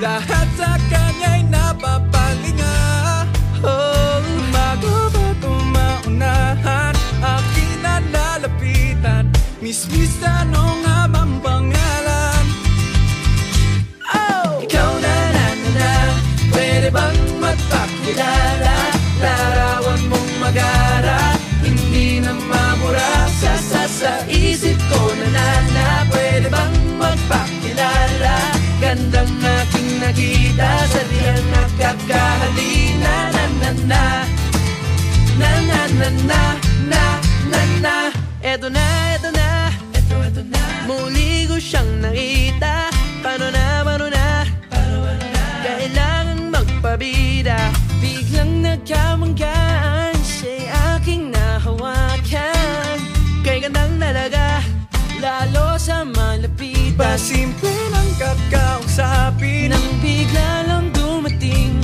lahat sa kanya'y napapalinga. Oh, bago ba tumaunahan, aking nalalapitan, Miss, ano nga bang pangalan? Oh! Ikaw na, pwede bang magpakilala? Larawan mong magara, hindi na mamura sa isip ko na pwede bang magpakilala? Gandang aking nakita sa diyang nakakahalina. Eto na, muli ko siyang nakita. Paano na, kailangan magpabida. Biglang nagkamanggaan, siya'y aking nahawakan. Kay gandang talaga, lalo sa malapitan. Ba simple ng kakausapin, nang bigla lang dumating